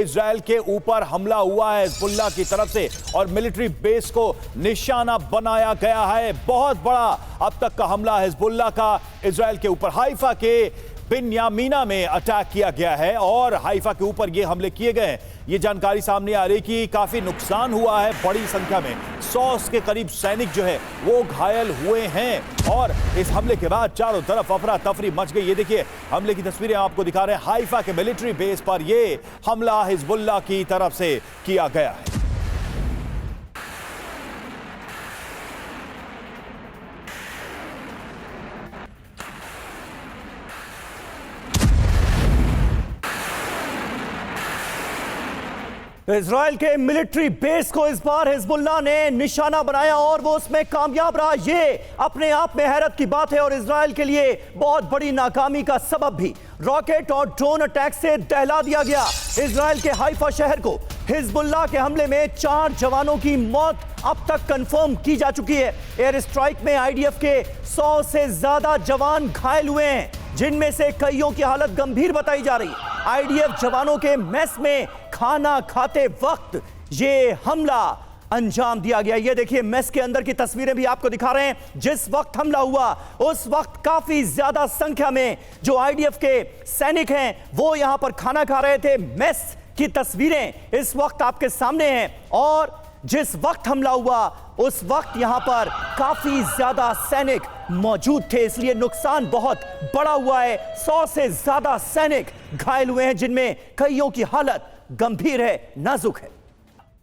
Israel के ऊपर हमला हुआ है हिजबुल्लाह की तरफ से और मिलिट्री बेस को निशाना बनाया गया है। बहुत बड़ा अब तक का हमला हिजबुल्लाह का इजराइल के ऊपर। हाइफा के बिन्यामीना में अटैक किया गया है और हाइफा के ऊपर ये हमले किए गए हैं। ये जानकारी सामने आ रही कि काफी नुकसान हुआ है, बड़ी संख्या में 100 के करीब सैनिक जो है वो घायल हुए हैं और इस हमले के बाद चारों तरफ अफरा तफरी मच गई। ये देखिए हमले की तस्वीरें आपको दिखा रहे हैं। हाइफा के मिलिट्री बेस पर ये हमला हिजबुल्लाह की तरफ से किया गया है। इजराइल के मिलिट्री बेस को इस बार हिजबुल्लाह ने निशाना बनाया और वो उसमें कामयाब रहा। ये अपने आप में हैरत की बात है और इजराइल के लिए बहुत बड़ी नाकामी का सबब भी। रॉकेट और ड्रोन अटैक से दहला दिया गया इजराइल के हाइफा शहर को। हिजबुल्लाह के हमले में 4 जवानों की मौत अब तक कंफर्म की जा चुकी है। एयर स्ट्राइक में आईडीएफ के 100 से ज्यादा जवान घायल हुए हैं, जिनमें से कईयों की हालत गंभीर बताई जा रही है। आईडीएफ जवानों के मेस में खाना खाते वक्त ये हमला अंजाम दिया गया। ये देखिए मेस के अंदर की तस्वीरें भी आपको दिखा रहे हैं। जिस वक्त हमला हुआ उस वक्त काफी ज्यादा संख्या में जो आईडीएफ के सैनिक हैं वो यहां पर खाना खा रहे थे। मेस की तस्वीरें इस वक्त आपके सामने हैं और जिस वक्त हमला हुआ उस वक्त यहां पर काफी ज्यादा सैनिक मौजूद थे, इसलिए नुकसान बहुत बड़ा हुआ है। 100 से ज्यादा सैनिक घायल हुए हैं, जिनमें कईयों की हालत गंभीर है, नाजुक है।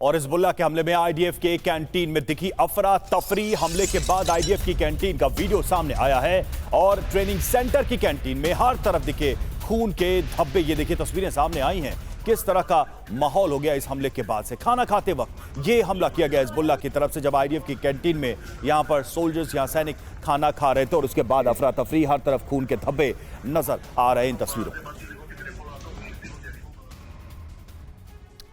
और हिजबुल्लाह के हमले में आईडीएफ के कैंटीन में दिखी अफरा तफरी। हमले के बाद आईडीएफ की कैंटीन का वीडियो सामने आया है और ट्रेनिंग सेंटर की कैंटीन में हर तरफ दिखे खून के धब्बे। ये देखिए तस्वीरें सामने आई हैं, किस तरह का माहौल हो गया इस हमले के बाद से। खाना खाते वक्त ये हमला किया गया हिजबुल्लाह की तरफ से, जब आईडीएफ की कैंटीन में यहां पर सोल्जर्स, यहां सैनिक खाना खा रहे थे और उसके बाद अफरा तफरी, हर तरफ खून के धब्बे नजर आ रहे हैं इन तस्वीरों में।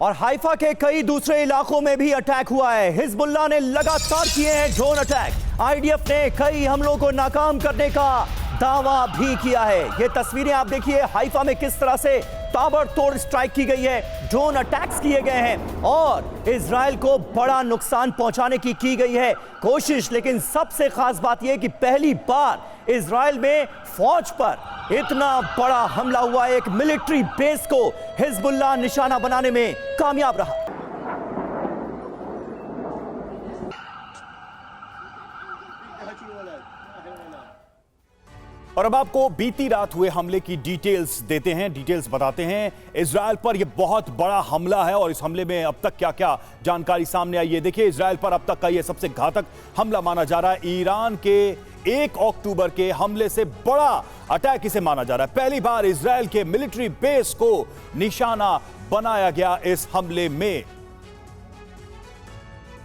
और हाइफा के कई दूसरे इलाकों में भी अटैक हुआ है। हिजबुल्लाह ने लगातार किए हैं ड्रोन अटैक। आईडीएफ ने कई हमलों को नाकाम करने का दावा भी किया है। ये तस्वीरें आप देखिए हाइफा में किस तरह से ताबड़तोड़ स्ट्राइक की गई है, ड्रोन अटैक्स किए गए हैं और इजराइल को बड़ा नुकसान पहुंचाने की गई है कोशिश। लेकिन सबसे खास बात यह कि पहली बार इजराइल में फौज पर इतना बड़ा हमला हुआ। एक मिलिट्री बेस को हिजबुल्लाह निशाना बनाने में कामयाब रहा। और अब आपको बीती रात हुए हमले की डिटेल्स देते हैं, डिटेल्स बताते हैं। इजराइल पर यह बहुत बड़ा हमला है और इस हमले में अब तक क्या क्या जानकारी सामने आई है देखिए। इजराइल पर अब तक का यह सबसे घातक हमला माना जा रहा है। ईरान के 1 अक्टूबर के हमले से बड़ा अटैक इसे माना जा रहा है। पहली बार इजराइल के मिलिट्री बेस को निशाना बनाया गया इस हमले में।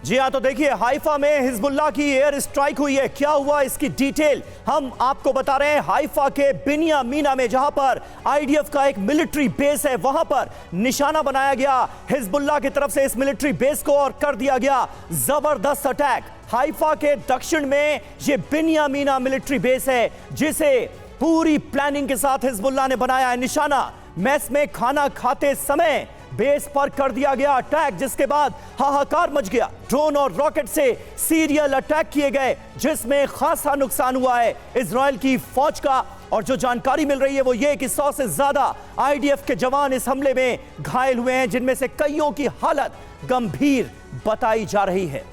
जी हां, तो देखिए हाइफा में हिजबुल्लाह की एयर स्ट्राइक हुई है। क्या हुआ इसकी डिटेल हम आपको बता रहे हैं। हाइफा के बिन्यामीना में जहां पर आईडीएफ का एक मिलिट्री बेस है, वहां पर निशाना बनाया गया हिजबुल्लाह की तरफ से इस मिलिट्री बेस को और कर दिया गया जबरदस्त अटैक। हाइफा के दक्षिण में यह बिन्यामीना मिलिट्री बेस है, जिसे पूरी प्लानिंग के साथ हिजबुल्लाह ने बनाया है निशाना। मेस में खाना खाते समय बेस पर कर दिया गया अटैक, जिसके बाद हाहाकार मच गया। ड्रोन और रॉकेट से सीरियल अटैक किए गए, जिसमें खासा नुकसान हुआ है इजराइल की फौज का। और जो जानकारी मिल रही है वो ये कि 100 से ज्यादा आईडीएफ के जवान इस हमले में घायल हुए हैं, जिनमें से कईयों की हालत गंभीर बताई जा रही है।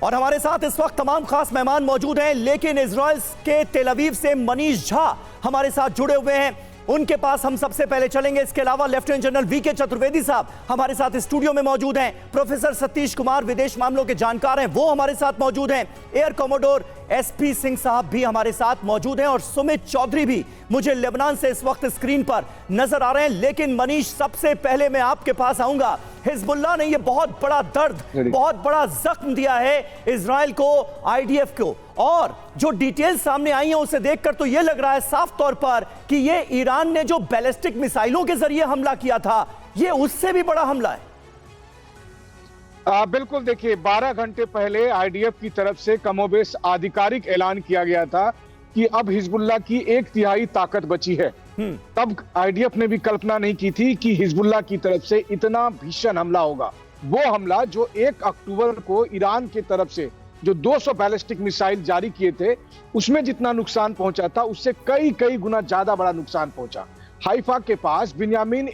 और हमारे साथ इस वक्त तमाम खास मेहमान मौजूद हैं, लेकिन इजराइल के तेल अवीव से मनीष झा हमारे साथ जुड़े हुए हैं। उनके पास हम सबसे पहले चलेंगे। इसके अलावा लेफ्टिनेंट जनरल वीके चतुर्वेदी साहब हमारे साथ स्टूडियो में मौजूद हैं। प्रोफेसर सतीश कुमार विदेश मामलों के जानकार हैं, वो हमारे साथ मौजूद हैं। एयर कमोडोर एसपी सिंह साहब भी हमारे साथ मौजूद हैं और सुमित चौधरी भी मुझे लेबनान से इस वक्त स्क्रीन पर नजर आ रहे हैं। लेकिन मनीष, सबसे पहले मैं आपके पास आऊंगा। हिजबुल्लाह ने यह बहुत बड़ा दर्द, बहुत बड़ा जख्म दिया है इजराइल को, आईडीएफ को, और जो डिटेल्स सामने आई हैं उसे देखकर तो यह लग रहा है साफ तौर पर कि यह ईरान ने जो बैलिस्टिक मिसाइलों के जरिए हमला किया था, यह उससे भी बड़ा हमला है। बिल्कुल, देखिए 12 घंटे पहले आईडीएफ की तरफ से कमोबेश आधिकारिक ऐलान किया गया था कि अब हिजबुल्लाह की 1/3 ताकत बची है। तब आईडीएफ ने भी कल्पना नहीं की थी कि हिजबुल्लाह की तरफ से इतना भीषण हमला होगा। वो हमला जो 1 अक्टूबर को ईरान की तरफ से जो 200 बैलिस्टिक मिसाइल जारी किए थे, उसमें जितना नुकसान पहुंचा था उससे कई गुना ज्यादा बड़ा नुकसान पहुंचा। हाइफा के पास बिन्यामीन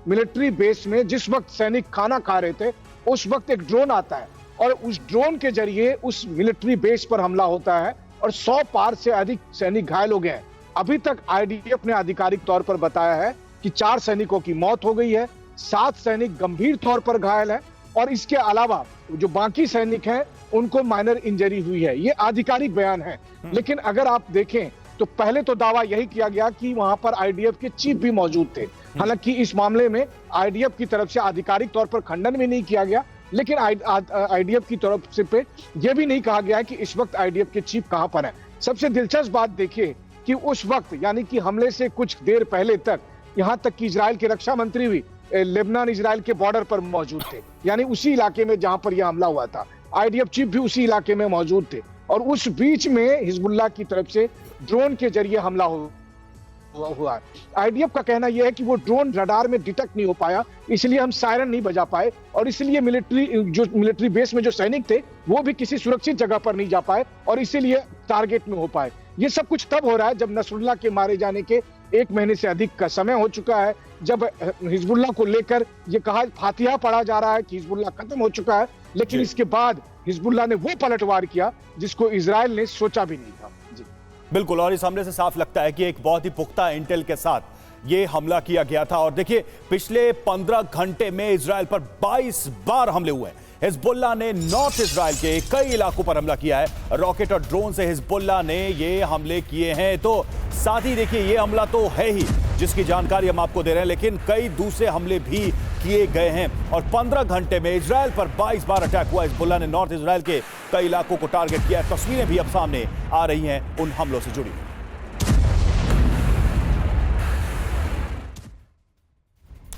मिलिट्री बेस में जिस वक्त सैनिक खाना खा रहे थे, उस वक्त एक ड्रोन आता है और उस ड्रोन के जरिए उस मिलिट्री बेस पर हमला होता है और 100 पार से अधिक सैनिक घायल हो गए हैं। अभी तक आईडीएफ ने आधिकारिक तौर पर बताया है कि 4 सैनिकों की मौत हो गई है, 7 सैनिक गंभीर तौर पर घायल हैं और इसके अलावा जो बाकी सैनिक हैं उनको माइनर इंजरी हुई है। ये आधिकारिक बयान है। लेकिन अगर आप देखें तो पहले तो दावा यही किया गया कि वहां पर आईडीएफ के चीफ भी मौजूद थे। हालांकि इस मामले में आईडीएफ की तरफ से आधिकारिक तौर पर खंडन भी नहीं किया गया, लेकिन आईडीएफ की तरफ से पे यह भी नहीं कहा गया कि इस वक्त आईडीएफ के चीफ कहां पर हैं। सबसे दिलचस्प बात देखिए कि उस वक्त यानी कि हमले से कुछ देर पहले तक यहां तक कि इजराइल के रक्षा मंत्री भी लेबनान इजराइल के बॉर्डर पर मौजूद थे, यानी उसी इलाके में जहां पर यह हमला हुआ था। आईडीएफ चीफ भी उसी इलाके में मौजूद थे और उस बीच में हिजबुल्लाह की तरफ से ड्रोन के जरिए हमला हुआ। आईडीएफ का कहना यह है कि वो ड्रोन रडार में डिटेक्ट नहीं हो पाया, इसलिए हम सायरन नहीं बजा पाए और इसलिए मिलिट्री बेस में जो सैनिक थे वो भी किसी सुरक्षित जगह पर नहीं जा पाए और इसीलिए टारगेट में हो पाए। ये सब कुछ तब हो रहा है जब नसरुल्लाह के मारे जाने के 1 महीने से अधिक का समय हो चुका है, जब हिजबुल्लाह को लेकर ये कहा फातिहा पढ़ा जा रहा है कि हिजबुल्लाह खत्म हो चुका है, लेकिन इसके बाद हिजबुल्लाह ने वो पलटवार किया जिसको इजराइल ने सोचा भी नहीं था। जी बिल्कुल, और इस हमले से साफ लगता है कि एक बहुत ही पुख्ता इंटेल के साथ ये हमला किया गया था। और देखिए, पिछले 15 घंटे में इजराइल पर 22 बार हमले हुए हैं। हिजबुल्लाह ने नॉर्थ इजराइल के कई इलाकों पर हमला किया है। रॉकेट और ड्रोन से हिजबुल्लाह ने ये हमले किए हैं। तो साथ ही देखिए, ये हमला तो है ही जिसकी जानकारी हम आपको दे रहे हैं, लेकिन कई दूसरे हमले भी किए गए हैं और 15 घंटे में इजराइल पर 22 बार अटैक हुआ। हिजबुल्लाह ने नॉर्थ इजराइल के कई इलाकों को टारगेट किया है। तस्वीरें भी अब सामने आ रही हैं उन हमलों से जुड़ी।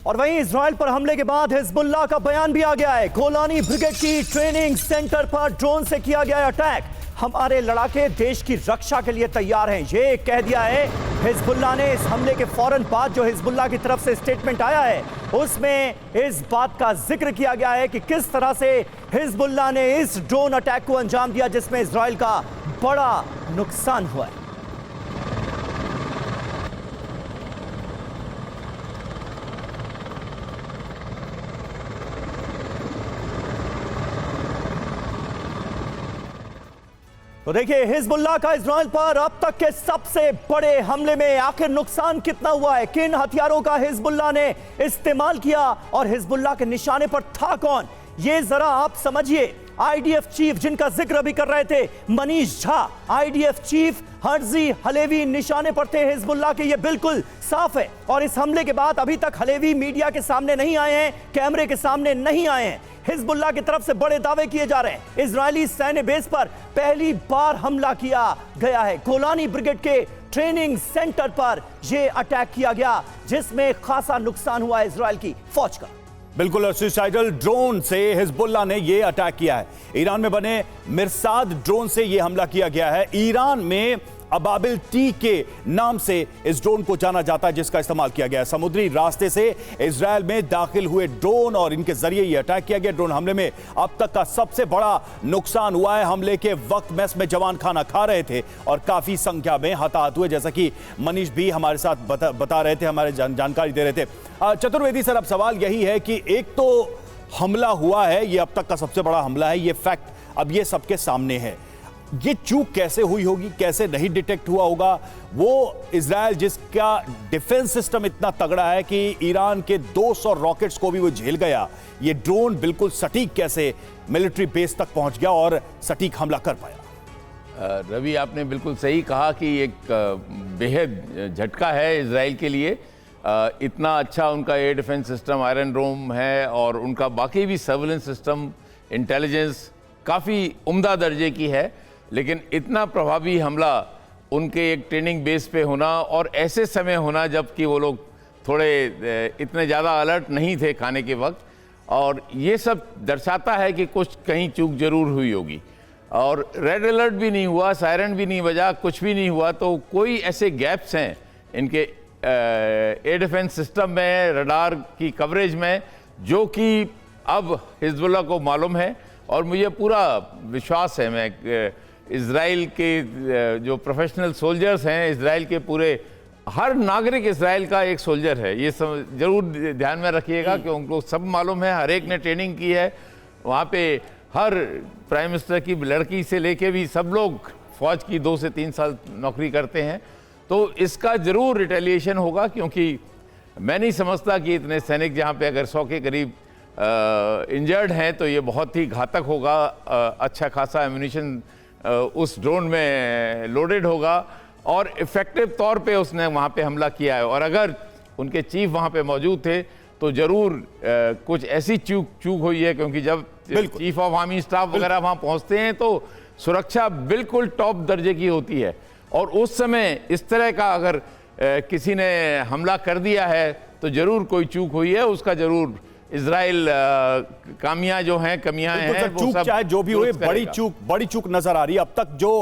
और वहीं इजराइल पर हमले के बाद हिजबुल्लाह का बयान भी आ गया है। गोलानी ब्रिगेड की ट्रेनिंग सेंटर पर ड्रोन से किया गया अटैक। हमारे लड़ाके देश की रक्षा के लिए तैयार हैं, ये कह दिया है हिजबुल्लाह ने। इस हमले के फौरन बाद जो हिजबुल्लाह की तरफ से स्टेटमेंट आया है उसमें इस बात का जिक्र किया गया है कि किस तरह से हिजबुल्लाह ने इस ड्रोन अटैक को अंजाम दिया जिसमें इजराइल का बड़ा नुकसान हुआ है। तो देखिए, हिजबुल्लाह का इजराइल पर अब तक के सबसे बड़े हमले में आखिर नुकसान कितना हुआ है, किन हथियारों का हिजबुल्लाह ने इस्तेमाल किया और हिजबुल्लाह के निशाने पर था कौन, ये जरा आप समझिए। आईडीएफ चीफ जिनका जिक्र अभी कर रहे थे Manish Jha, IDF chief Herzi Halevi निशाने पर थे हिजबुल्लाह के, ये बिल्कुल साफ है। और इस हमले के बाद अभी तक हलेवी मीडिया के सामने नहीं आए हैं, कैमरे के सामने नहीं आए हैं। हिजबुल्लाह की तरफ से बड़े दावे किए जा रहे हैं। इजरायली सैन्य बेस पर पहली बार हमला किया गया है। गोलानी ब्रिगेड के ट्रेनिंग सेंटर पर यह अटैक किया गया जिसमें खासा नुकसान हुआ इजरायल की फौज का। बिल्कुल, सुसाइडल ड्रोन से हिजबुल्लाह ने यह अटैक किया है। ईरान में बने मिरसाद ड्रोन से यह हमला किया गया है। ईरान में अबाबिल टी के नाम से इस ड्रोन को जाना जाता है जिसका इस्तेमाल किया गया है। समुद्री रास्ते से इजरायल में दाखिल हुए ड्रोन और इनके जरिए यह अटैक किया गया। ड्रोन हमले में अब तक का सबसे बड़ा नुकसान हुआ है। हमले के वक्त मेस में जवान खाना खा रहे थे और काफी संख्या में हताहत हुए, जैसा कि मनीष भी हमारे साथ बता रहे थे, हमारे जानकारी दे रहे थे। चतुर्वेदी सर, अब सवाल यही है कि एक तो हमला हुआ है, ये अब तक का सबसे बड़ा हमला है, ये फैक्ट अब ये सबके सामने है। ये चूक कैसे हुई होगी, कैसे नहीं डिटेक्ट हुआ होगा? वो इजराइल जिसका डिफेंस सिस्टम इतना तगड़ा है कि ईरान के 200 रॉकेट्स को भी वो झेल गया, ये ड्रोन बिल्कुल सटीक कैसे मिलिट्री बेस तक पहुंच गया और सटीक हमला कर पाया? रवि, आपने बिल्कुल सही कहा कि एक बेहद झटका है इजराइल के लिए। इतना अच्छा उनका एयर डिफेंस सिस्टम आयरन डोम है और उनका बाकी भी सर्विलेंस सिस्टम, इंटेलिजेंस काफ़ी उम्दा दर्जे की है, लेकिन इतना प्रभावी हमला उनके एक ट्रेनिंग बेस पे होना और ऐसे समय होना जबकि वो लोग थोड़े इतने ज़्यादा अलर्ट नहीं थे खाने के वक्त, और ये सब दर्शाता है कि कुछ कहीं चूक जरूर हुई होगी। और रेड अलर्ट भी नहीं हुआ, सायरन भी नहीं बजा, कुछ भी नहीं हुआ, तो कोई ऐसे गैप्स हैं इनके एयर डिफेंस सिस्टम में, रडार की कवरेज में, जो कि अब हिजबुल्लाह को मालूम है। और मुझे पूरा विश्वास है, मैं इजराइल के जो प्रोफेशनल सोल्जर्स हैं, इजराइल के पूरे हर नागरिक इजराइल का एक सोल्जर है, ये जरूर ध्यान में रखिएगा कि उनको सब मालूम है, हर एक ने ट्रेनिंग की है। वहाँ पे हर प्राइम मिनिस्टर की लड़की से लेके भी सब लोग फौज की 2 से 3 साल नौकरी करते हैं। तो इसका जरूर रिटेलिएशन होगा, क्योंकि मैं नहीं समझता कि इतने सैनिक जहाँ पे अगर 100 के करीब इंजर्ड हैं तो ये बहुत ही घातक होगा। अच्छा खासा एम्यूनिशन उस ड्रोन में लोडेड होगा और इफेक्टिव तौर पे उसने वहाँ पे हमला किया है। और अगर उनके चीफ वहाँ पे मौजूद थे तो जरूर कुछ ऐसी चूक हुई है, क्योंकि जब चीफ ऑफ आर्मी स्टाफ वगैरह वहाँ पहुँचते हैं तो सुरक्षा बिल्कुल टॉप दर्जे की होती है। और उस समय इस तरह का अगर किसी ने हमला कर दिया है तो जरूर कोई चूक हुई है, उसका जरूर इजराइल कमियां जो हैं हैं वो सब चाहे जो भी हुए बड़ी चूक नजर आ रही है। अब तक जो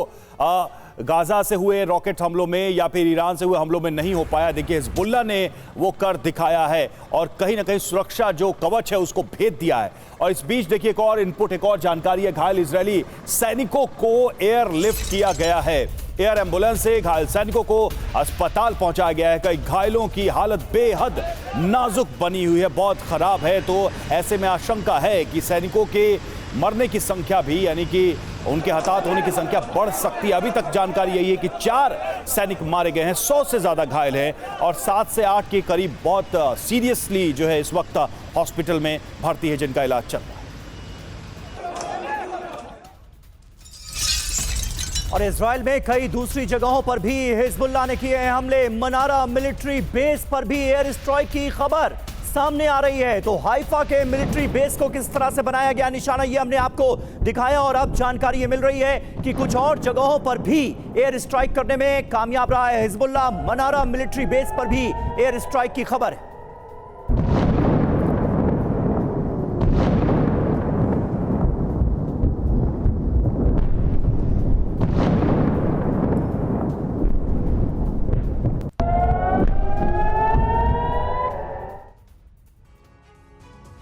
गाजा से हुए रॉकेट हमलों में या फिर ईरान से हुए हमलों में नहीं हो पाया, देखिए हिजबुल्लाह ने वो कर दिखाया है और कहीं ना कहीं सुरक्षा जो कवच है उसको भेद दिया है। और इस बीच देखिए एक और इनपुट, एक और जानकारी है, घायल इजरायली सैनिकों को एयर लिफ्ट किया गया है। एयर एम्बुलेंस से घायल सैनिकों को अस्पताल पहुंचाया गया है। कई घायलों की हालत बेहद नाजुक बनी हुई है, बहुत खराब है। तो ऐसे में आशंका है कि सैनिकों के मरने की संख्या भी, यानी कि उनके हताहत होने की संख्या बढ़ सकती है। अभी तक जानकारी यही है कि 4 सैनिक मारे गए हैं, 100 से ज्यादा घायल हैं और 7 से 8 के करीब बहुत सीरियसली जो है इस वक्त हॉस्पिटल में भर्ती है, जिनका इलाज चल रहा है। और इजराइल में कई दूसरी जगहों पर भी हिजबुल्लाह ने किए हैं हमले। मनारा मिलिट्री बेस पर भी एयर स्ट्राइक की खबर सामने आ रही है। तो हाइफा के मिलिट्री बेस को किस तरह से बनाया गया निशाना, ये हमने आपको दिखाया। और अब जानकारी ये मिल रही है कि कुछ और जगहों पर भी एयर स्ट्राइक करने में कामयाब रहा है हिजबुल्लाह। मनारा मिलिट्री बेस पर भी एयर स्ट्राइक की खबर है।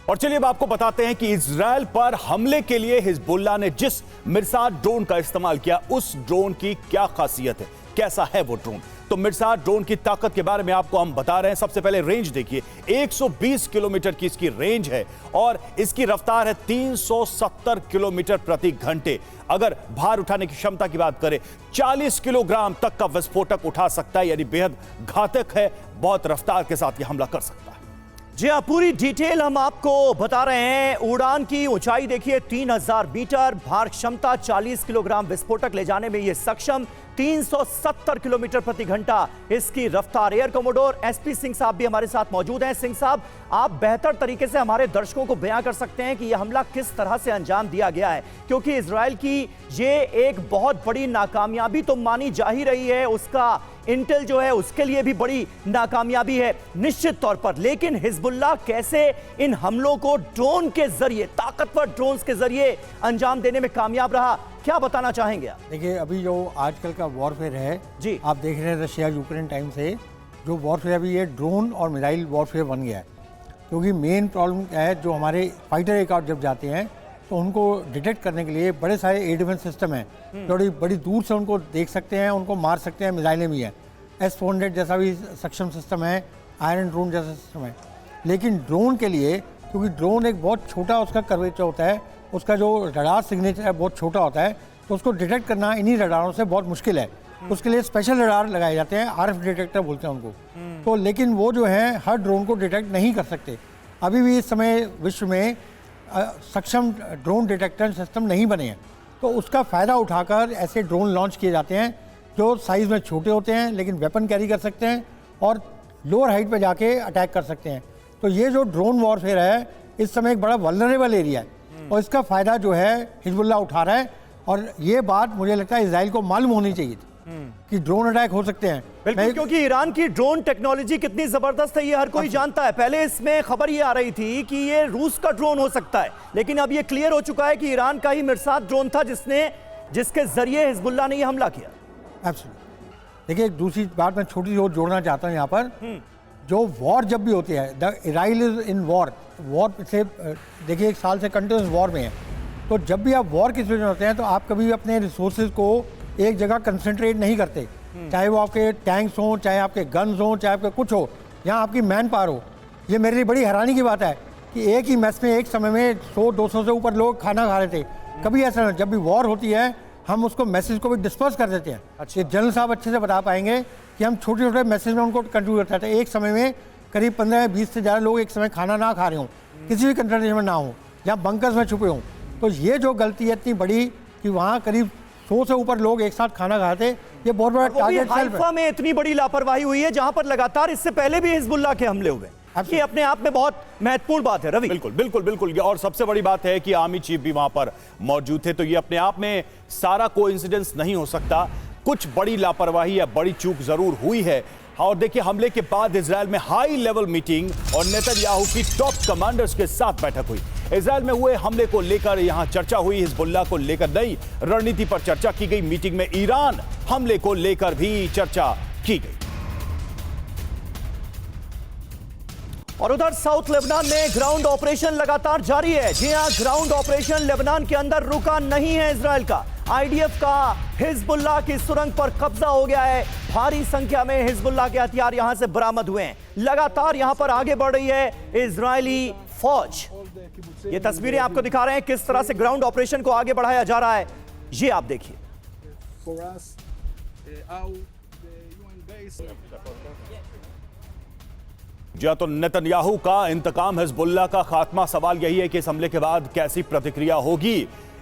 और चलिए अब आपको बताते हैं कि इजराइल पर हमले के लिए हिजबुल्लाह ने जिस मिरसाद ड्रोन का इस्तेमाल किया, उस ड्रोन की क्या खासियत है, कैसा है वो ड्रोन। तो मिरसाद ड्रोन की ताकत के बारे में आपको हम बता रहे हैं। सबसे पहले रेंज देखिए, 120 किलोमीटर की इसकी रेंज है और इसकी रफ्तार है 370 किलोमीटर प्रति घंटे। अगर भार उठाने की क्षमता की बात करें, 40 किलोग्राम तक का विस्फोटक उठा सकता है, यानी बेहद घातक है, बहुत रफ्तार के साथ यह हमला कर सकता है। जी हाँ, पूरी डिटेल हम आपको बता रहे हैं। उड़ान की ऊंचाई देखिए 3000 मीटर, भार क्षमता 40 किलोग्राम विस्फोटक ले जाने में ये सक्षम, 370 किलोमीटर प्रति घंटा इसकी रफ्तार। एयर कमोडोर एसपी सिंह साहब भी हमारे साथ मौजूद हैं। सिंह साहब, आप बेहतर तरीके से हमारे दर्शकों को बयां कर सकते हैं कि यह हमला किस तरह से अंजाम दिया गया है, क्योंकि इजराइल की ये एक बहुत बड़ी नाकामयाबी तो मानी जा ही रही है, उसका इंटेल जो है उसके लिए भी बड़ी नाकामयाबी है निश्चित तौर पर। लेकिन हिजबुल्लाह कैसे इन हमलों को ड्रोन के जरिए, ताकतवर ड्रोन्स के जरिए अंजाम देने में कामयाब रहा, क्या बताना चाहेंगे आप? देखिए, अभी जो आजकल का वॉरफेयर है जी, आप देख रहे हैं रशिया यूक्रेन टाइम से जो वॉरफेयर अभी ये ड्रोन और मिसाइल वॉरफेयर बन गया है। क्योंकि मेन प्रॉब्लम क्या है, जो हमारे फाइटर एयरक्राफ्ट जब जाते हैं तो उनको डिटेक्ट करने के लिए बड़े सारे एयर डिफेंस सिस्टम हैं, बड़ी दूर से उनको देख सकते हैं, उनको मार सकते हैं। मिसाइलें भी हैं, S-400 जैसा भी सक्षम सिस्टम है, आयरन ड्रोन जैसा सिस्टम है। लेकिन ड्रोन के लिए, क्योंकि ड्रोन एक बहुत छोटा उसका कर्वेचर होता है, उसका जो रडार सिग्नेचर है बहुत छोटा होता है, तो उसको डिटेक्ट करना इन्हीं रडारों से बहुत मुश्किल है। उसके लिए स्पेशल रडार लगाए जाते हैं, RF डिटेक्टर बोलते हैं उनको। तो लेकिन वो जो है हर ड्रोन को डिटेक्ट नहीं कर सकते। अभी भी इस समय विश्व में सक्षम ड्रोन डिटेक्टर सिस्टम नहीं बने हैं, तो उसका फ़ायदा उठाकर ऐसे ड्रोन लॉन्च किए जाते हैं जो साइज़ में छोटे होते हैं लेकिन वेपन कैरी कर सकते हैं और लोअर हाइट पे जाके अटैक कर सकते हैं। तो ये जो ड्रोन वॉरफेयर है इस समय एक बड़ा वल्नरेबल एरिया है और इसका फ़ायदा जो है हिजबुल्लाह उठा रहा है। और ये बात मुझे लगता है इजराइल को मालूम होनी चाहिए थी कि ड्रोन अटैक हो सकते हैं। बिल्कुल, क्योंकि ईरान की ड्रोन टेक्नोलॉजी कितनी जबरदस्त है ये हर कोई जानता है। पहले इसमें खबर ये आ रही थी कि ये रूस का ड्रोन हो सकता है, लेकिन अब ये क्लियर हो चुका है कि ईरान का ही मिरसाद ड्रोन था जिसके जरिए हिजबुल्लाह ने ये हमला किया। देखिए एक दूसरी बात मैं छोटी सी और जोड़ना चाहता हूँ यहाँ पर, जो वॉर जब भी होती है, the Israel is in war से देखिए 1 साल से कंटिन्यूस वॉर में है, तो जब भी आप वॉर की सिचुएशन होते हैं तो आप कभी भी अपने रिसोर्सेज को एक जगह कंसंट्रेट नहीं करते, चाहे वो आपके टैंक्स हों, चाहे आपके गन्स हों, चाहे आपके कुछ हो, यहाँ आपकी मैन पावर हो। ये मेरे लिए बड़ी हैरानी की बात है कि एक ही मैस में एक समय में 100-200 से ऊपर लोग खाना खा रहे थे। कभी ऐसा नहीं, जब भी वॉर होती है हम उसको मैसेज को भी डिस्पर्स कर देते हैं। ये जनरल साहब अच्छे से बता पाएंगे कि हम छोटे छोटे मैसेज में उनको कंट्रीब्यूट करते हैं। एक समय में करीब 15-20 से ज़्यादा लोग एक समय खाना ना खा रहे हों, किसी भी कंट्री में ना हो, या बंकर्स में छुपे हों, तो ये जो गलती है इतनी बड़ी कि वहाँ करीब 100 से ऊपर लोग एक साथ खाना खाते, ये बहुत बड़ा टारगेट। हाइफा में इतनी बड़ी लापरवाही हुई है जहां पर लगातार इससे पहले भी हिजबुल्लाह के हमले हुए, ये अपने आप में बहुत महत्वपूर्ण बात है रवि। बिल्कुल बिल्कुल बिल्कुल, और सबसे बड़ी बात है कि आर्मी चीफ भी वहां पर मौजूद थे, तो ये अपने आप में सारा कोइंसिडेंस नहीं हो सकता, कुछ बड़ी लापरवाही या बड़ी चूक जरूर हुई है। और देखिए हमले के बाद इजराइल में हाई लेवल मीटिंग और नेतन्याहू की टॉप कमांडर्स के साथ बैठक हुई। इजराइल में हुए हमले को लेकर यहां चर्चा हुई, हिजबुल्लाह को लेकर नई रणनीति पर चर्चा की गई। मीटिंग में ईरान हमले को लेकर भी चर्चा की गई। और उधर साउथ लेबनान में ग्राउंड ऑपरेशन लगातार जारी है। जी हां, ग्राउंड ऑपरेशन लेबनान के अंदर रुका नहीं है इजराइल का। आईडीएफ का हिजबुल्लाह की सुरंग पर कब्जा हो गया है। भारी संख्या में हिजबुल्लाह के हथियार यहां से बरामद हुए हैं। लगातार यहां पर आगे बढ़ रही है इजरायली फौज। ये तस्वीरें आपको दिखा रहे हैं किस तरह से ग्राउंड ऑपरेशन को आगे बढ़ाया जा रहा है, ये आप देखिए। जी तो नेतन्याहू का इंतकाम, हिजबुल्लाह का खात्मा, सवाल यही है कि इस हमले के बाद कैसी प्रतिक्रिया होगी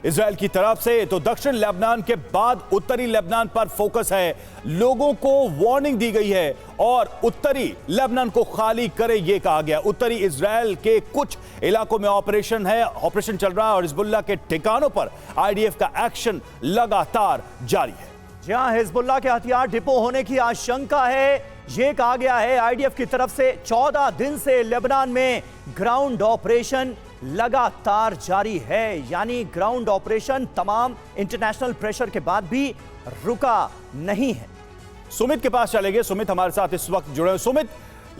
इजराइल की तरफ से। तो दक्षिण लेबनान के बाद उत्तरी लेबनान पर फोकस है। लोगों को वार्निंग दी गई है और उत्तरी लेबनान को खाली करे यह कहा गया। उत्तरी इजराइल के कुछ इलाकों में ऑपरेशन चल रहा है और हिजबुल्लाह के ठिकानों पर आईडीएफ का एक्शन लगातार जारी है। जहां हिजबुल्लाह के हथियार डिपो होने की आशंका है, यह कहा गया है आईडीएफ की तरफ से 14 दिन से लेबनान में ग्राउंड ऑपरेशन लगातार जारी है। यानी ग्राउंड ऑपरेशन तमाम इंटरनेशनल प्रेशर के बाद भी रुका नहीं है। सुमित के पास चलेंगे। सुमित हमारे साथ इस वक्त जुड़े हैं। सुमित,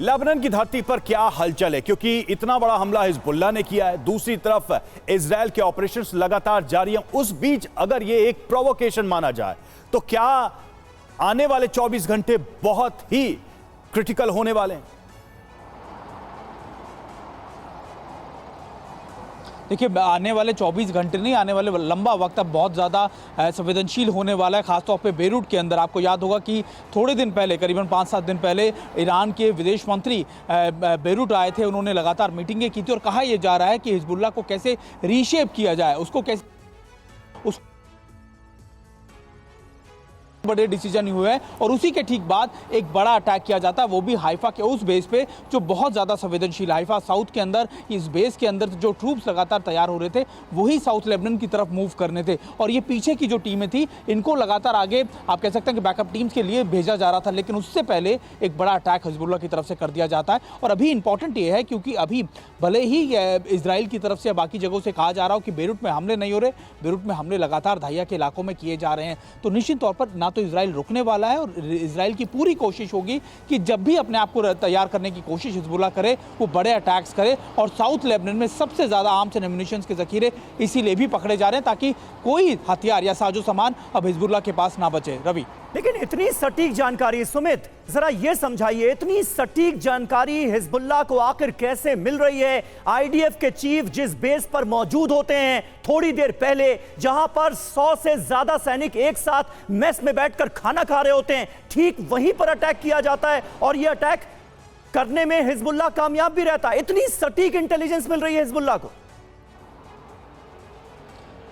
लेबनान की धरती पर क्या हलचल है, क्योंकि इतना बड़ा हमला हिजबुल्लाह ने किया है, दूसरी तरफ इजराइल के ऑपरेशंस लगातार जारी हैं। उस बीच अगर ये एक प्रोवोकेशन माना जाए तो क्या आने वाले 24 घंटे बहुत ही क्रिटिकल होने वाले हैं? देखिए, आने वाले 24 घंटे नहीं, आने वाले लंबा वक्त अब बहुत ज़्यादा संवेदनशील होने वाला है। खासतौर पे बेरूट के अंदर आपको याद होगा कि थोड़े दिन पहले, करीबन 5-7 दिन पहले, ईरान के विदेश मंत्री बेरूट आए थे। उन्होंने लगातार मीटिंगें की थी और कहा यह जा रहा है कि हिजबुल्लाह को कैसे रीशेप किया जाए, उसको कैसे बड़े डिसीजन हुए हैं। और उसी के ठीक बाद एक बड़ा अटैक किया जाता है, वो भी हाइफा के उस बेस पे जो बहुत ज़्यादा संवेदनशील, हाइफा साउथ के अंदर, इस बेस के अंदर जो ट्रूप्स लगातार तैयार हो रहे थे वही साउथ लेबनान की तरफ मूव करने थे। और ये पीछे की जो टीमें थी इनको लगातार आगे आप कह सकते हैं कि बैकअप टीम्स के लिए भेजा जा रहा था, लेकिन उससे पहले एक बड़ा अटैक हिजबुल्लाह की तरफ से कर दिया जाता है। और अभी इंपॉर्टेंट ये है क्योंकि अभी भले ही इजराइल की तरफ से बाकी जगहों से कहा जा रहा हो कि बेरूट में हमले नहीं हो रहे, बेरूट में हमले लगातार दाहिया के इलाकों में किए जा रहे हैं, तो निश्चित तौर पर ना तो इजराइल रुकने वाला है और इजराइल की पूरी कोशिश होगी कि जब भी अपने आप को तैयार करने की कोशिश हिजबुल्लाह करे, वो बड़े अटैक्स करे। और साउथ लेबनान में सबसे ज्यादा आर्म्स एंड एम्युनिशन के जखीरे इसीलिए भी पकड़े जा रहे हैं ताकि कोई हथियार या साजो सामान अब हिजबुल्लाह के पास ना बचे। रवि, लेकिन इतनी सटीक जानकारी, सुमित जरा ये समझाइए, इतनी सटीक जानकारी हिजबुल्लाह को आखिर कैसे मिल रही है? आईडीएफ के चीफ जिस बेस पर मौजूद होते हैं थोड़ी देर पहले, जहां पर 100 से ज्यादा सैनिक एक साथ मेस में बैठकर खाना खा रहे होते हैं, ठीक वहीं पर अटैक किया जाता है और यह अटैक करने में हिजबुल्लाह कामयाब भी रहता है। इतनी सटीक इंटेलिजेंस मिल रही है हिजबुल्लाह को।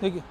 देखिए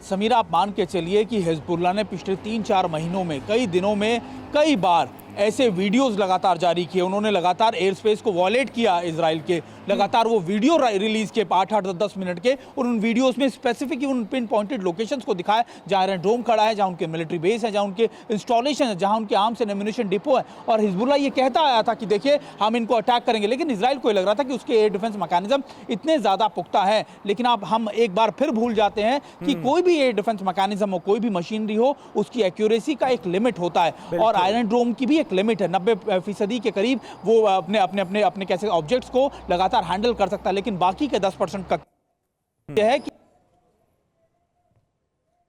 समीरा, आप मान के चलिए कि हिजबुल्लाह ने पिछले 3-4 महीनों में कई दिनों में कई बार ऐसे वीडियोस लगातार जारी किए, उन्होंने लगातार एयर स्पेस को वॉयलेट किया इजराइल के, लगातार वो वीडियो रिलीज किए 8-8-10 मिनट के, और उन वीडियोस में स्पेसिफिक उन पिन पॉइंटेड लोकेशंस को दिखाया जहाँ आयरन डोम खड़ा है, जहाँ उनके मिलिट्री बेस है, जहाँ उनके इंस्टॉलेशन है, जहाँ उनके आर्म्स एंड एम्यूनिशन डिपो है। और हिजबुल्लाह ये कहता आया था कि देखिए हम इनको अटैक करेंगे, लेकिन इजराइल को ये लग रहा था कि उसके एयर डिफेंस मैकेनिज्म इतने ज़्यादा पुख्ता है। लेकिन अब हम एक बार फिर भूल जाते हैं कि कोई भी एयर डिफेंस मैकेनिज्म हो, कोई भी मशीनरी हो, उसकी एक्यूरेसी का एक लिमिट होता है, और आयरन डोम की भी एक लिमिट है। 90% के करीब वो अपने कैसे ऑब्जेक्ट्स को लगातार हैंडल कर सकता है, लेकिन बाकी के 10% का यह है कि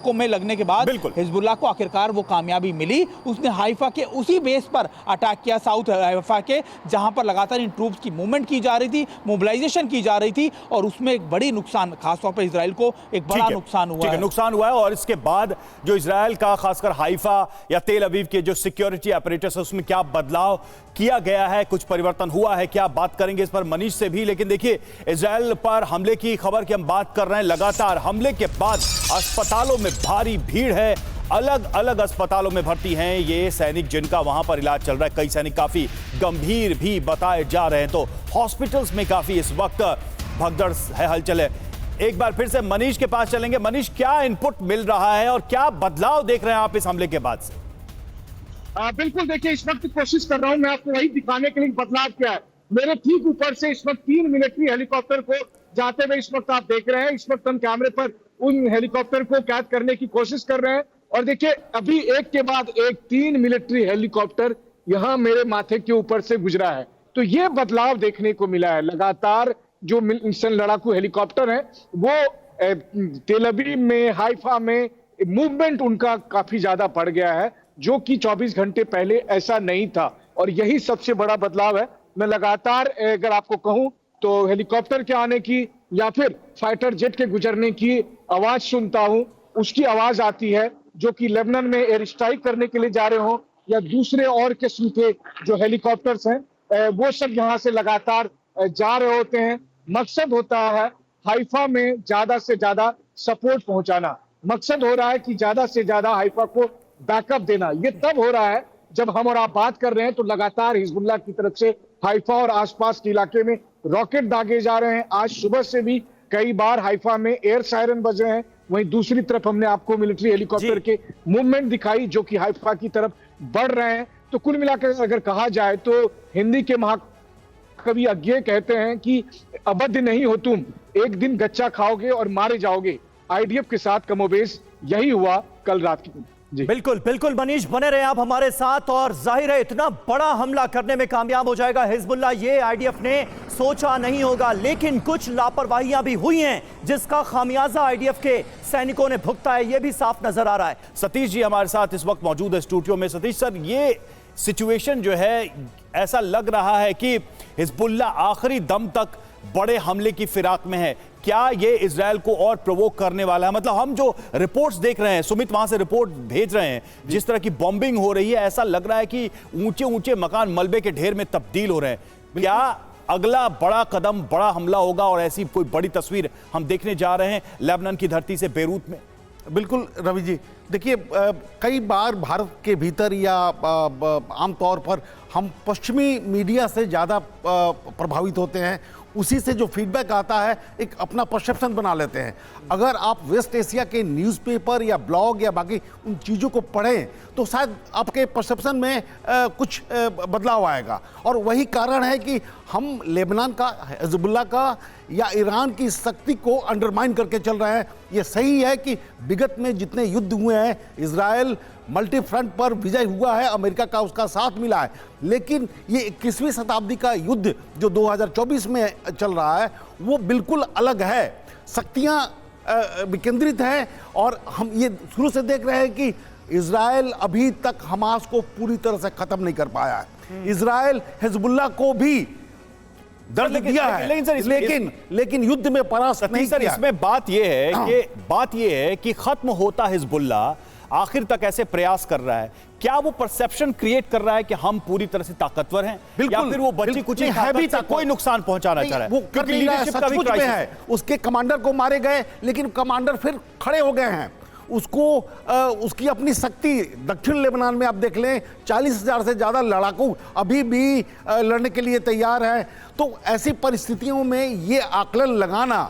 में लगने के बाद हिजबुल्लाह को आखिरकार वो कामयाबी मिली। उसने हाइफा के उसी बेस पर अटैक किया, साउथ हाइफा के, जहां पर लगातार इन ट्रूप्स की मूवमेंट की जा रही थी, मोबिलाइजेशन की जा रही थी, और उसमें एक बड़ी नुकसान, खासतौर पर इजराइल को एक बड़ा नुकसान हुआ है। नुकसान हुआ है। और इसके बाद जो इजराइल का खासकर हाइफा या तेल अवीव के जो सिक्योरिटी ऑपरेटर्स है उसमें क्या बदलाव किया गया है, कुछ परिवर्तन हुआ है क्या, बात करेंगे इस पर मनीष से भी। लेकिन देखिए, इजराइल पर हमले की खबर की हम बात कर रहे हैं। लगातार हमले के बाद अस्पतालों में भारी भीड़ है, अलग अलग अस्पतालों में भर्ती हैं ये सैनिक जिनका वहां पर इलाज चल रहा है। कई सैनिक काफी गंभीर भी बताए जा रहे हैं, तो हॉस्पिटल्स में काफी इस वक्त भगदड़ है, हलचल है। एक बार फिर से मनीष के पास चलेंगे। मनीष, क्या इनपुट मिल रहा है और क्या बदलाव देख रहे हैं आप इस हमले के बाद से? बिल्कुल, देखिए इस वक्त कोशिश कर रहा हूं मैं आपको वही दिखाने के लिए बदलाव क्या है। मेरे ठीक ऊपर से इस वक्त 3 मिलिट्री हेलीकॉप्टर को जाते हुए इस वक्त आप देख रहे हैं। इस वक्त हम कैमरे पर उन हेलीकॉप्टर को कैद करने की कोशिश कर रहे हैं, और देखिए अभी एक के बाद एक 3 मिलिट्री हेलीकॉप्टर यहां मेरे माथे के ऊपर से गुजरा है। तो ये बदलाव देखने को मिला है। लगातार जो मिशन लड़ाकू हेलीकॉप्टर है वो तेल अवीव में, हाइफा में मूवमेंट उनका काफी ज्यादा बढ़ गया है, जो कि 24 घंटे पहले ऐसा नहीं था, और यही सबसे बड़ा बदलाव है। मैं लगातार अगर आपको कहूं तो हेलीकॉप्टर के आने की या फिर फाइटर जेट के गुजरने की आवाज सुनता हूं, उसकी आवाज आती है, जो कि लेबनान में एयर स्ट्राइक करने के लिए जा रहे हो या दूसरे और किस्म के जो हेलीकॉप्टर्स हैं वो सब यहां से लगातार जा रहे होते हैं। मकसद होता है हाइफा में ज्यादा से ज्यादा सपोर्ट पहुंचाना, मकसद हो रहा है कि ज्यादा से ज्यादा हाइफा को बैकअप देना। ये तब हो रहा है जब हम और आप बात कर रहे हैं तो लगातार हिजबुल्लाह की तरफ से हाइफा और आसपास के इलाके में रॉकेट दागे जा रहे हैं। आज सुबह से भी कई बार हाइफा में एयर सायरन बजे हैं। वहीं दूसरी तरफ हमने आपको मिलिट्री हेलीकॉप्टर के मूवमेंट दिखाई जो कि हाइफा की तरफ बढ़ रहे हैं। तो कुल मिलाकर अगर कहा जाए तो हिंदी के महाकवि अज्ञे कहते हैं कि अबद्ध नहीं हो तुम, एक दिन गच्चा खाओगे और मारे जाओगे। आईडीएफ के साथ कमोबेश यही हुआ कल रात की। जी बिल्कुल बिल्कुल मनीष, बने रहे आप हमारे साथ। और जाहिर है इतना बड़ा हमला करने में कामयाब हो जाएगा हिजबुल्लाह, ये आईडीएफ ने सोचा नहीं होगा, लेकिन कुछ लापरवाहियां भी हुई हैं जिसका खामियाजा आईडीएफ के सैनिकों ने भुगता है, ये भी साफ नजर आ रहा है। सतीश जी हमारे साथ इस वक्त मौजूद है स्टूडियो में। सतीश सर, ये सिचुएशन जो है, ऐसा लग रहा है कि हिजबुल्लाह आखिरी दम तक बड़े हमले की फिराक में है। क्या ये इजराइल को और प्रोवोक करने वाला है? मतलब हम जो रिपोर्ट्स देख रहे हैं, सुमित वहां से रिपोर्ट भेज रहे हैं, जिस तरह की बॉम्बिंग हो रही है, ऐसा लग रहा है कि ऊंचे ऊंचे मकान मलबे के ढेर में तब्दील हो रहे हैं। क्या अगला बड़ा कदम, बड़ा हमला होगा और ऐसी कोई बड़ी तस्वीर हम देखने जा रहे हैं लेबनान की धरती से, बेरूत में? बिल्कुल रवि जी, देखिए कई बार भारत के भीतर या आमतौर पर हम पश्चिमी मीडिया से ज़्यादा प्रभावित होते हैं, उसी से जो फीडबैक आता है एक अपना परसेप्शन बना लेते हैं। अगर आप वेस्ट एशिया के न्यूज़पेपर या ब्लॉग या बाकी उन चीज़ों को पढ़ें तो शायद आपके परसेप्शन में कुछ बदलाव आएगा। और वही कारण है कि हम लेबनान का, हिजबुल्लाह का या ईरान की शक्ति को अंडरमाइन करके चल रहे हैं। ये सही है कि विगत में जितने युद्ध हुए हैं, इजराइल मल्टी फ्रंट पर विजय हुआ है, अमेरिका का उसका साथ मिला है, लेकिन ये 21वीं शताब्दी का युद्ध जो 2024 में चल रहा है वो बिल्कुल अलग है। शक्तियां विकेंद्रित हैं और हम ये शुरू से देख रहे हैं कि इजराइल अभी तक हमास को पूरी तरह से खत्म नहीं कर पाया है। इजराइल हिजबुल्लाह को भी दर्द दिया है, लेकिन युद्ध में परास्त नहीं किया। इसमें बात यह है कि खत्म होता हिजबुल्लाह आखिर तक ऐसे प्रयास कर रहा है। क्या वो परसेप्शन क्रिएट कर रहा है कि हम पूरी तरह से ताकतवर हैं, या फिर वो बची कुछ कोई नुकसान पहुंचाना चाह रहा है? वो कर नहीं रहा है, सचमुच में है। उसके कमांडर को मारे गए, लेकिन कमांडर फिर खड़े हो गए हैं। उसको उसकी अपनी शक्ति, दक्षिण लेबनान में आप देख लें 40,000 से ज़्यादा लड़ाकू अभी भी लड़ने के लिए तैयार है। तो ऐसी परिस्थितियों में ये आकलन लगाना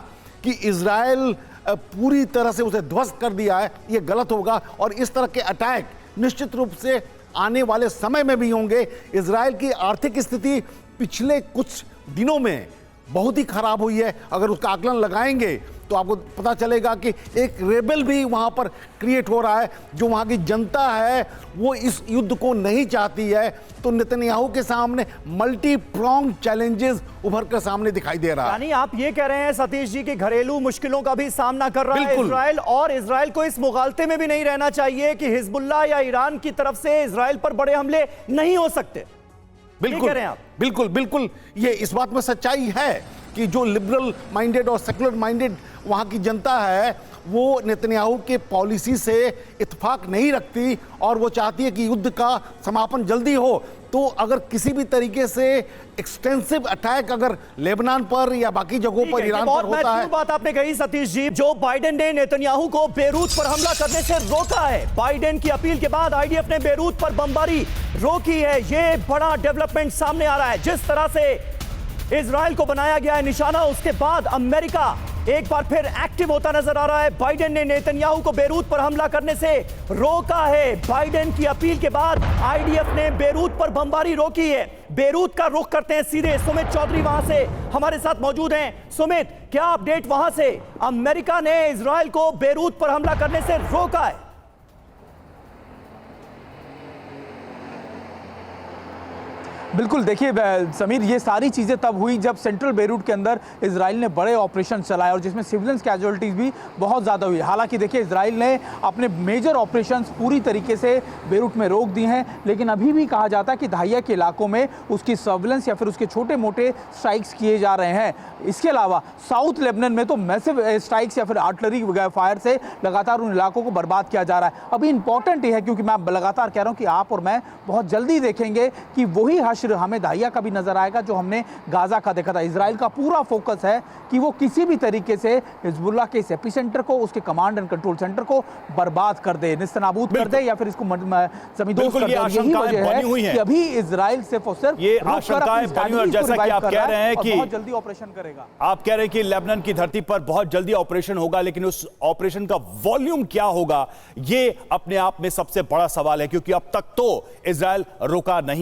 कि इजराइल पूरी तरह से उसे ध्वस्त कर दिया है, ये गलत होगा। और इस तरह के अटैक निश्चित रूप से आने वाले समय में भी होंगे। इजराइल की आर्थिक स्थिति पिछले कुछ दिनों में बहुत ही खराब हुई है। अगर उसका आकलन लगाएंगे तो आपको पता चलेगा कि एक रेबल भी वहां पर क्रिएट हो रहा है। जो वहां की जनता है वो इस युद्ध को नहीं चाहती है। तो नेतन्याहू के सामने मल्टी प्रोंग चैलेंजेस उभर कर सामने दिखाई दे रहा है। यानी आप ये कह रहे हैं सतीश जी कि घरेलू मुश्किलों का भी सामना कर रहा है बिल्कुल। इजराइल, और इजराइल को इस मुगालते में भी नहीं रहना चाहिए कि हिजबुल्लाह या ईरान की तरफ से इजराइल पर बड़े हमले नहीं हो सकते। बिल्कुल कह रहे हैं आप? बिल्कुल बिल्कुल, ये इस बात में सच्चाई है कि जो लिबरल माइंडेड और सेकुलर माइंडेड वहां की जनता है वो नेतन्याहू के पॉलिसी से इत्तेफाक नहीं रखती और वो चाहती है कि युद्ध का समापन जल्दी हो। तो अगर किसी भी तरीके से एक्सटेंसिव अटैक अगर लेबनान पर या बाकी जगहों पर ईरान पर होता है। बात आपने कही सतीश जी, जो बाइडेन ने नेतन्याहू को बेरूत पर हमला करने से रोका है। बाइडेन की अपील के बाद आईडीएफ ने बेरूत पर बमबारी रोकी है। ये बड़ा डेवलपमेंट सामने आ रहा है। जिस तरह से इजराइल को बनाया गया है निशाना, उसके बाद अमेरिका एक बार फिर एक्टिव होता नजर आ रहा है। बाइडेन ने नेतन्याहू को बेरूत पर हमला करने से रोका है। बाइडेन की अपील के बाद आईडीएफ ने बेरूत पर बमबारी रोकी है। बेरूत का रुख करते हैं सीधे। सुमित चौधरी वहां से हमारे साथ मौजूद हैं। सुमित, क्या अपडेट वहां से? अमेरिका ने इजराइल को बेरूत पर हमला करने से रोका है। बिल्कुल, देखिए समीर, ये सारी चीज़ें तब हुई जब सेंट्रल बेरूट के अंदर इजराइल ने बड़े ऑपरेशन चलाए और जिसमें सिविलियंस कैजुअलिटीज़ भी बहुत ज़्यादा हुई। हालांकि देखिए इजराइल ने अपने मेजर ऑपरेशंस पूरी तरीके से बेरूट में रोक दिए हैं, लेकिन अभी भी कहा जाता है कि दाहिया के इलाकों में उसकी सर्विलेंस या फिर उसके छोटे मोटे स्ट्राइक्स किए जा रहे हैं। इसके अलावा साउथ लेबनान में तो मैसिव स्ट्राइक्स या फिर आर्टिलरी फायर से लगातार उन इलाकों को बर्बाद किया जा रहा है। अभी इंपॉर्टेंट ये है, क्योंकि मैं लगातार कह रहा हूँ कि आप और मैं बहुत जल्दी देखेंगे कि वही हमें दाहिया का भी नजर आएगा जो हमने गाजा का देखा था। इजराइल का पूरा फोकस है कि वो किसी भी तरीके से हिजबुल्लाह के इस एपिसेंटर को, उसके कमांड एंड कंट्रोल सेंटर को बर्बाद कर दे, निस्तनाबूद कर दे या फिर इसको जमींदोज कर दे। यही वजह है कि अभी इजराइल सिर्फ और सिर्फ ये आशंकाएं बनी, और जैसा कि आप कह रहे हैं कि बहुत जल्दी ऑपरेशन करेगा। आप कह रहे हैं कि लेबनान की धरती पर बहुत जल्दी ऑपरेशन होगा, लेकिन उस ऑपरेशन का वॉल्यूम क्या होगा ये अपने आप में सबसे बड़ा सवाल है, क्योंकि अब तक तो इजराइल रुका नहीं।